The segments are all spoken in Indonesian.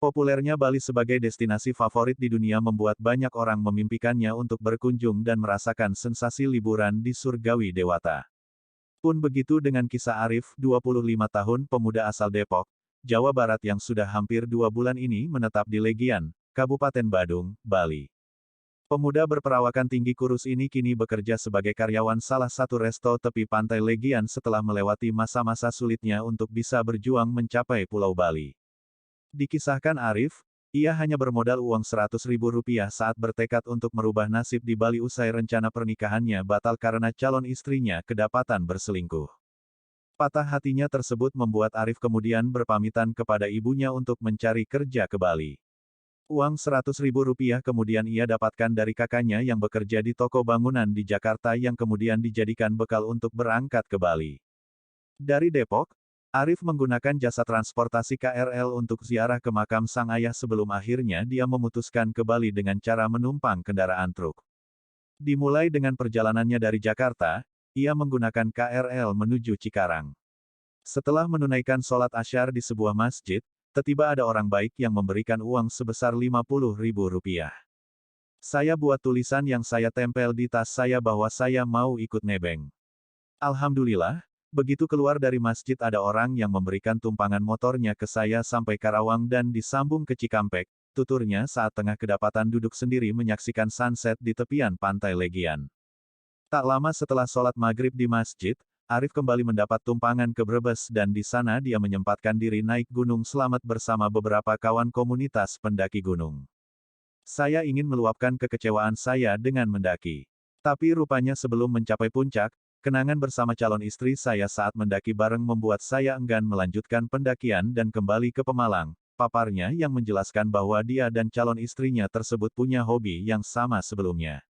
Populernya Bali sebagai destinasi favorit di dunia membuat banyak orang memimpikannya untuk berkunjung dan merasakan sensasi liburan di surgawi dewata. Pun begitu dengan kisah Arif, 25 tahun pemuda asal Depok, Jawa Barat yang sudah hampir 2 bulan ini menetap di Legian, Kabupaten Badung, Bali. Pemuda berperawakan tinggi kurus ini kini bekerja sebagai karyawan salah satu resto tepi pantai Legian setelah melewati masa-masa sulitnya untuk bisa berjuang mencapai Pulau Bali. Dikisahkan Arif, ia hanya bermodal uang Rp100.000 saat bertekad untuk merubah nasib di Bali usai rencana pernikahannya batal karena calon istrinya kedapatan berselingkuh. Patah hatinya tersebut membuat Arif kemudian berpamitan kepada ibunya untuk mencari kerja ke Bali. Uang Rp100.000 kemudian ia dapatkan dari kakaknya yang bekerja di toko bangunan di Jakarta yang kemudian dijadikan bekal untuk berangkat ke Bali. Dari Depok, Arif menggunakan jasa transportasi KRL untuk ziarah ke makam sang ayah sebelum akhirnya dia memutuskan ke Bali dengan cara menumpang kendaraan truk. Dimulai dengan perjalanannya dari Jakarta, ia menggunakan KRL menuju Cikarang. Setelah menunaikan sholat Asyar di sebuah masjid, tiba-tiba ada orang baik yang memberikan uang sebesar Rp50.000. Saya buat tulisan yang saya tempel di tas saya bahwa saya mau ikut nebeng. Alhamdulillah, begitu keluar dari masjid ada orang yang memberikan tumpangan motornya ke saya sampai Karawang dan disambung ke Cikampek, tuturnya saat tengah kedapatan duduk sendiri menyaksikan sunset di tepian pantai Legian. Tak lama setelah sholat maghrib di masjid, Arif kembali mendapat tumpangan ke Brebes dan di sana dia menyempatkan diri naik Gunung Slamet bersama beberapa kawan komunitas pendaki gunung. Saya ingin meluapkan kekecewaan saya dengan mendaki. Tapi rupanya sebelum mencapai puncak, kenangan bersama calon istri saya saat mendaki bareng membuat saya enggan melanjutkan pendakian dan kembali ke Pemalang, paparnya yang menjelaskan bahwa dia dan calon istrinya tersebut punya hobi yang sama sebelumnya.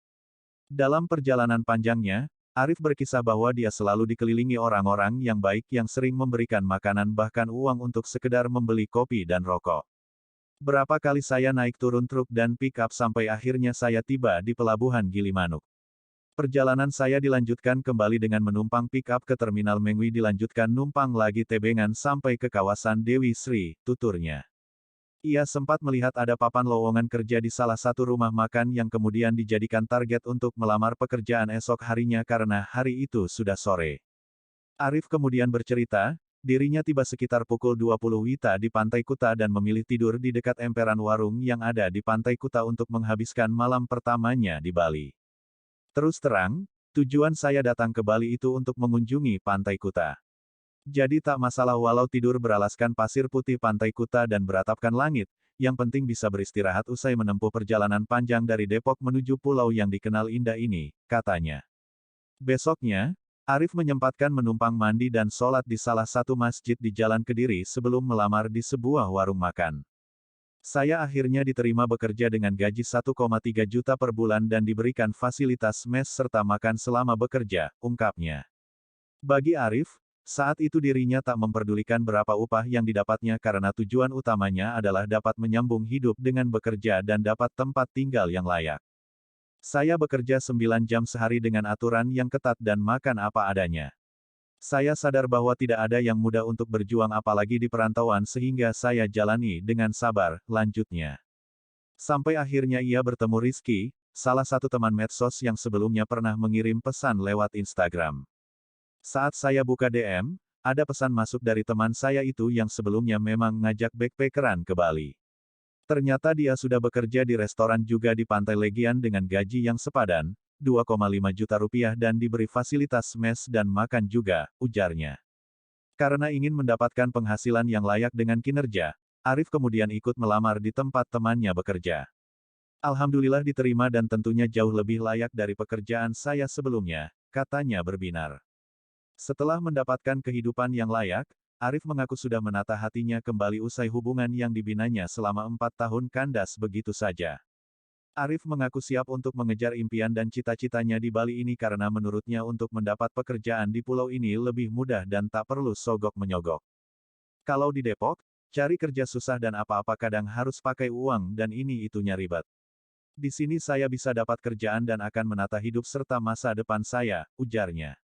Dalam perjalanan panjangnya, Arif berkisah bahwa dia selalu dikelilingi orang-orang yang baik yang sering memberikan makanan bahkan uang untuk sekedar membeli kopi dan rokok. Berapa kali saya naik turun truk dan pick-up sampai akhirnya saya tiba di pelabuhan Gilimanuk. Perjalanan saya dilanjutkan kembali dengan menumpang pick-up ke Terminal Mengwi dilanjutkan numpang lagi tebengan sampai ke kawasan Dewi Sri, tuturnya. Ia sempat melihat ada papan lowongan kerja di salah satu rumah makan yang kemudian dijadikan target untuk melamar pekerjaan esok harinya karena hari itu sudah sore. Arif kemudian bercerita, dirinya tiba sekitar pukul 20 WITA di Pantai Kuta dan memilih tidur di dekat emperan warung yang ada di Pantai Kuta untuk menghabiskan malam pertamanya di Bali. Terus terang, tujuan saya datang ke Bali itu untuk mengunjungi Pantai Kuta. Jadi tak masalah walau tidur beralaskan pasir putih Pantai Kuta dan beratapkan langit, yang penting bisa beristirahat usai menempuh perjalanan panjang dari Depok menuju pulau yang dikenal indah ini, katanya. Besoknya, Arif menyempatkan menumpang mandi dan sholat di salah satu masjid di Jalan Kediri sebelum melamar di sebuah warung makan. Saya akhirnya diterima bekerja dengan gaji 1,3 juta per bulan dan diberikan fasilitas mes serta makan selama bekerja, ungkapnya. Bagi Arif, saat itu dirinya tak memperdulikan berapa upah yang didapatnya karena tujuan utamanya adalah dapat menyambung hidup dengan bekerja dan dapat tempat tinggal yang layak. Saya bekerja 9 jam sehari dengan aturan yang ketat dan makan apa adanya. Saya sadar bahwa tidak ada yang mudah untuk berjuang apalagi di perantauan sehingga saya jalani dengan sabar, lanjutnya. Sampai akhirnya ia bertemu Rizky, salah satu teman medsos yang sebelumnya pernah mengirim pesan lewat Instagram. Saat saya buka DM, ada pesan masuk dari teman saya itu yang sebelumnya memang ngajak backpackeran ke Bali. Ternyata dia sudah bekerja di restoran juga di Pantai Legian dengan gaji yang sepadan, Rp2,5 juta dan diberi fasilitas mes dan makan juga, ujarnya. Karena ingin mendapatkan penghasilan yang layak dengan kinerja, Arif kemudian ikut melamar di tempat temannya bekerja. Alhamdulillah diterima dan tentunya jauh lebih layak dari pekerjaan saya sebelumnya, katanya berbinar. Setelah mendapatkan kehidupan yang layak, Arif mengaku sudah menata hatinya kembali usai hubungan yang dibinanya selama 4 tahun kandas begitu saja. Arif mengaku siap untuk mengejar impian dan cita-citanya di Bali ini karena menurutnya untuk mendapat pekerjaan di pulau ini lebih mudah dan tak perlu sogok-menyogok. Kalau di Depok, cari kerja susah dan apa-apa kadang harus pakai uang dan ini itunya ribet. Di sini saya bisa dapat kerjaan dan akan menata hidup serta masa depan saya, ujarnya.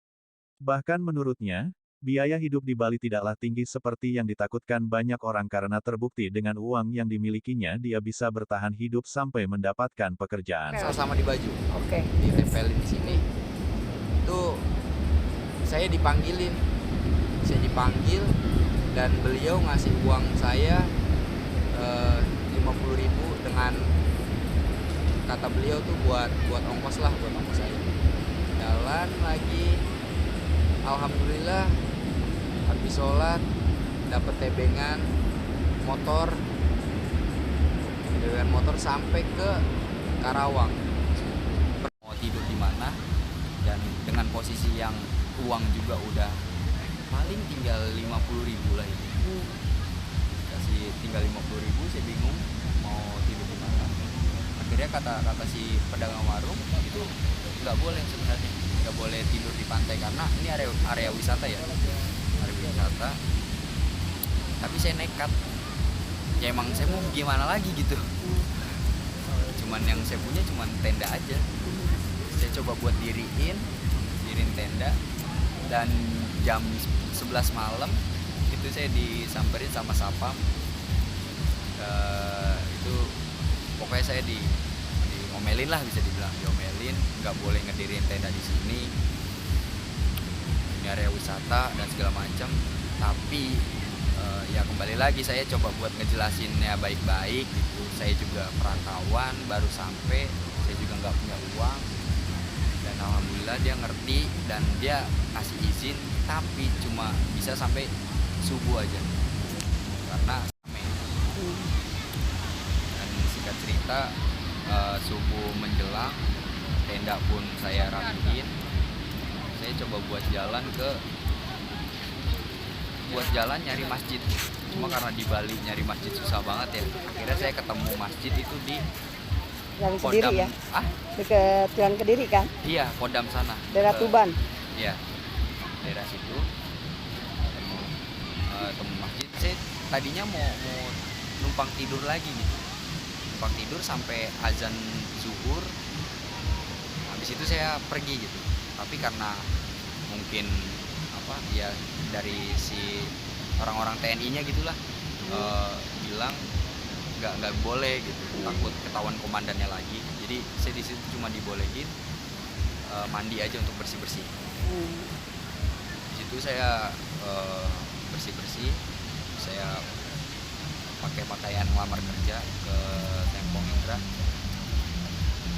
Bahkan menurutnya, Biaya hidup di Bali tidaklah tinggi seperti yang ditakutkan banyak orang karena terbukti dengan uang yang dimilikinya dia bisa bertahan hidup sampai mendapatkan pekerjaan. Sama-sama di baju. Oke. Ditempelin di sini. Itu saya dipanggil dan beliau ngasih uang saya 50.000 dengan kata beliau tuh buat ongkos saya. Jalan lagi, alhamdulillah habis sholat dapat tebengan motor sampai ke Karawang. Mau tidur di mana dan dengan posisi yang uang juga udah paling tinggal 50.000 lah itu. Kasih tinggal 50.000, saya bingung mau tidur di mana. Akhirnya kata si pedagang warung itu nggak boleh sebenarnya, nggak boleh tidur di pantai karena ini area wisata ya, area wisata. Tapi saya nekat, ya emang saya mau gimana lagi gitu. Cuman yang saya punya cuman tenda aja. Saya coba buat diriin tenda, dan jam 11 malam itu saya disamperin sama sapam. Itu pokoknya saya diomelin lah, bisa dibilang diomelin, nggak boleh ngedirin tenda di sini, ini area wisata dan segala macam. Tapi ya kembali lagi saya coba buat ngejelasinnya baik-baik gitu. Saya juga perantauan, baru sampai, saya juga nggak punya uang, dan alhamdulillah dia ngerti dan dia kasih izin, tapi cuma bisa sampai subuh aja karena rame. Dan singkat cerita, subuh menjelang, tenda pun saya rapiin. Saya coba buat jalan nyari masjid. Cuma karena di Bali nyari masjid susah banget ya. Akhirnya saya ketemu masjid itu di Jalan Kediri ya? Dekat Jalan Kediri kan? Iya, Kodam sana. Daerah Tuban? Iya, daerah situ. Temu masjid. Saya tadinya mau numpang tidur lagi nih. Numpang tidur sampai azan zuhur. Habis itu saya pergi gitu. Tapi karena mungkin ya dari si orang-orang TNI-nya gitulah, bilang nggak boleh gitu, takut ketahuan komandannya lagi. Jadi saya di situ cuma dibolehin mandi aja untuk bersih-bersih. Di situ saya bersih-bersih, saya pakai pakaian lamar kerja ke Tempong Indra.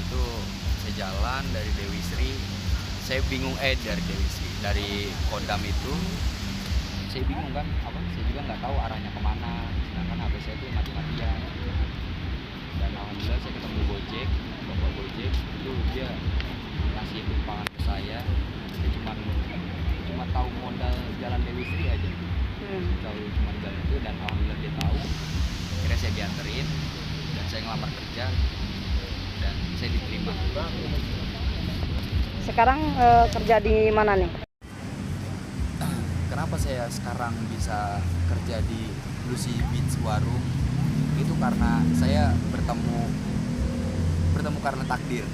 Itu saya jalan dari Dewi Sri, saya bingung dari Dewi Sri, dari Kodam itu saya bingung kan, saya juga nggak tahu arahnya kemana, sedangkan HP saya itu mati-matian. Dan alhamdulillah saya ketemu bapak Gojek itu, dia ngasih tumpangan ke saya. Saya cuma tahu modal jalan Dewi Sri aja, tahu cuma jalan itu, dan alhamdulillah dia tahu. Akhirnya saya dianterin dan saya ngelamar kerja dan saya diterima. Sekarang kerja di mana nih? Kenapa saya sekarang bisa kerja di Lucy Beach Warung? Itu karena saya bertemu karena takdir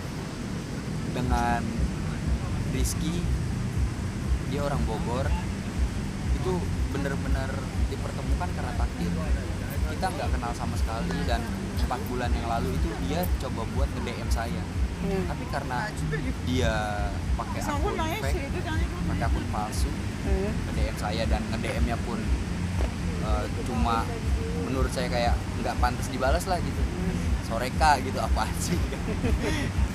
dengan Rizky. Dia orang Bogor. Itu benar-benar dipertemukan karena takdir. Kita nggak kenal sama sekali, dan 4 bulan yang lalu itu dia coba buat nge-DM saya. Tapi karena dia pakai akun fake, pakai akun palsu, nge-DM saya, dan nge-DM-nya pun cuma menurut saya kayak nggak pantas dibalas lah gitu. Soreka gitu, apa sih?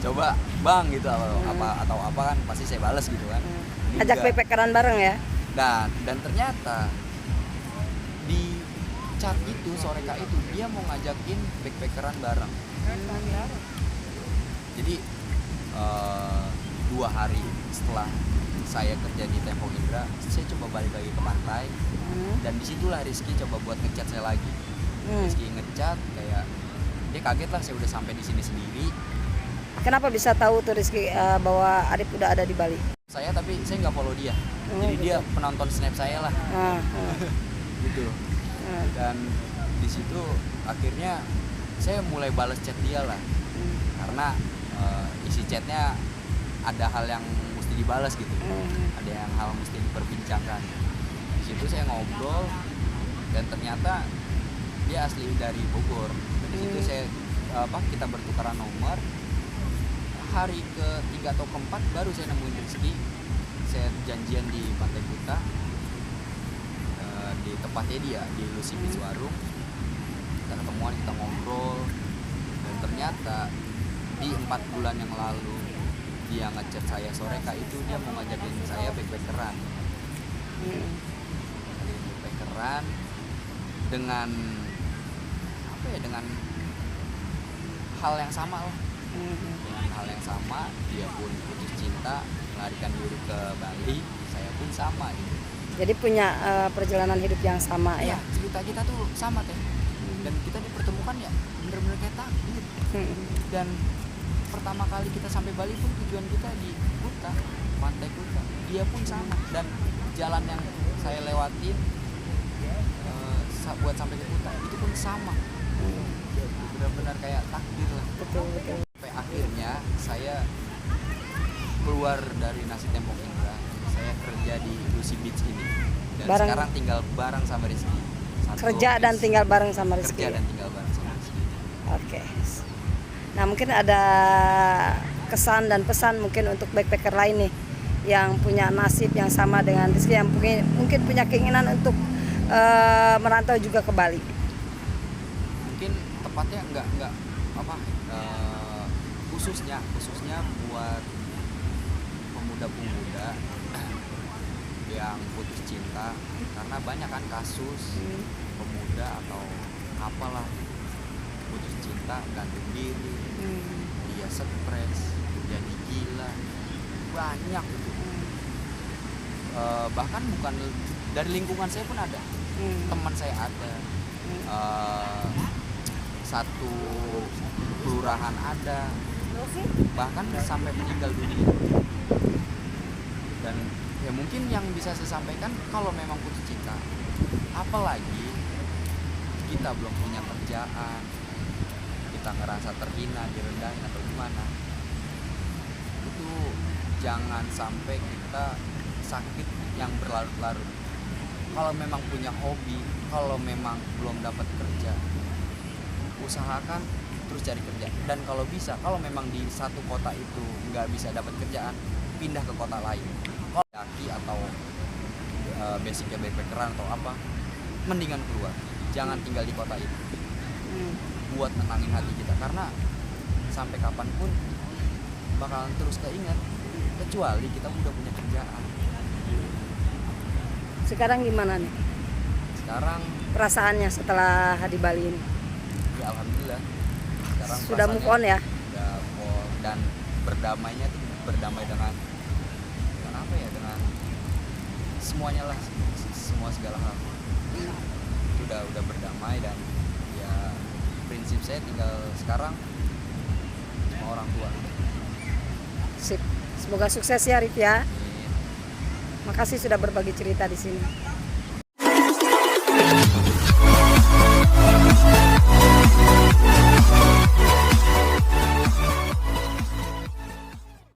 Coba bang gitu atau apa kan pasti saya balas gitu kan. Ajak backpackeran bareng ya? Dan ternyata di chat itu, Soreka itu, dia mau ngajakin backpackeran bareng. Jadi 2 hari setelah saya kerja di Tempong Indra, saya coba balik lagi ke pantai, dan disitulah Rizky coba buat ngechat saya lagi. Rizky ngechat kayak dia kaget lah, saya udah sampai di sini sendiri. Kenapa bisa tahu tuh Rizky bahwa Arif udah ada di Bali? Tapi saya nggak follow dia, jadi gitu. dia penonton snap saya lah, gitu. Dan di situ akhirnya saya mulai balas chat dia lah, karena isi chatnya ada hal yang mesti dibalas gitu, ada yang hal mesti diperbincangkan. situ saya ngobrol dan ternyata dia asli dari Bogor. Di situ kita bertukaran nomor. Hari ke-3 atau ke-4 baru saya nemuin Rizky. Saya janjian di Pantai Kuta, di tempatnya dia di Lucy Beach Warung. Kita ketemuan, kita ngobrol, dan ternyata di 4 bulan yang lalu dia ngechat saya sore kak, itu dia mau ngajakin saya backpackeran. Backpackeran dengan apa ya, dengan hal yang sama lah. Dengan hal yang sama, dia pun putus cinta, melarikan diri ke Bali, saya pun sama gitu. Jadi punya perjalanan hidup yang sama ya. Cerita kita tuh sama teh. Dan kita dipertemukan ya bener-bener kayak takdir. Dan pertama kali kita sampai Bali pun tujuan kita di Kuta, Pantai Kuta. Dia pun sama, dan jalan yang saya lewatin buat sampai ke Kuta itu pun sama. Benar-benar kayak takdir lah. Betul. Sampai akhirnya saya keluar dari Nasi Tembok Indra, saya kerja di Lucy Beach ini, dan sekarang tinggal bareng sama Rizky. Kerja dan tinggal bareng sama Rizky. Kerja dan tinggal bareng sama Rizky. Oke. Nah, mungkin ada kesan dan pesan mungkin untuk backpacker lain nih yang punya nasib yang sama dengan Rizky, yang mungkin punya keinginan untuk merantau juga ke Bali. Mungkin tepatnya enggak khususnya buat pemuda-pemuda yang putus cinta, karena banyak kan kasus pemuda atau apalah putus cinta, gantung diri, dia stres, jadi gila, banyak gitu. Bahkan bukan dari lingkungan saya pun ada, teman saya ada, satu kelurahan ada, bahkan sampai meninggal dunia. Dan ya mungkin yang bisa saya sampaikan, kalau memang putus cinta, apalagi kita belum punya kerjaan, kita ngerasa terhina, direndahin atau gimana, itu jangan sampai kita sakit yang berlarut-larut. Kalau memang punya hobi, kalau memang belum dapat kerja, usahakan terus cari kerja. Dan kalau bisa, kalau memang di satu kota itu nggak bisa dapat kerjaan, pindah ke kota lain. Kalau daki atau basicnya backpackeran atau apa, mendingan keluar, jangan tinggal di kota itu. Buat nenangin hati kita, karena sampai kapanpun bakalan terus keinget, kecuali kita udah punya kerjaan. Sekarang gimana nih Sekarang perasaannya setelah di Bali ini? ya alhamdulillah, sekarang Sudah move on ya? Udah move on, dan berdamainya tuh berdamai dengan apa ya, dengan semuanya lah, semua segala hal. Udah berdamai, dan ya prinsip saya tinggal sekarang sama orang tua. Sip. Semoga sukses ya Rif ya. Amin. Makasih sudah berbagi cerita di sini.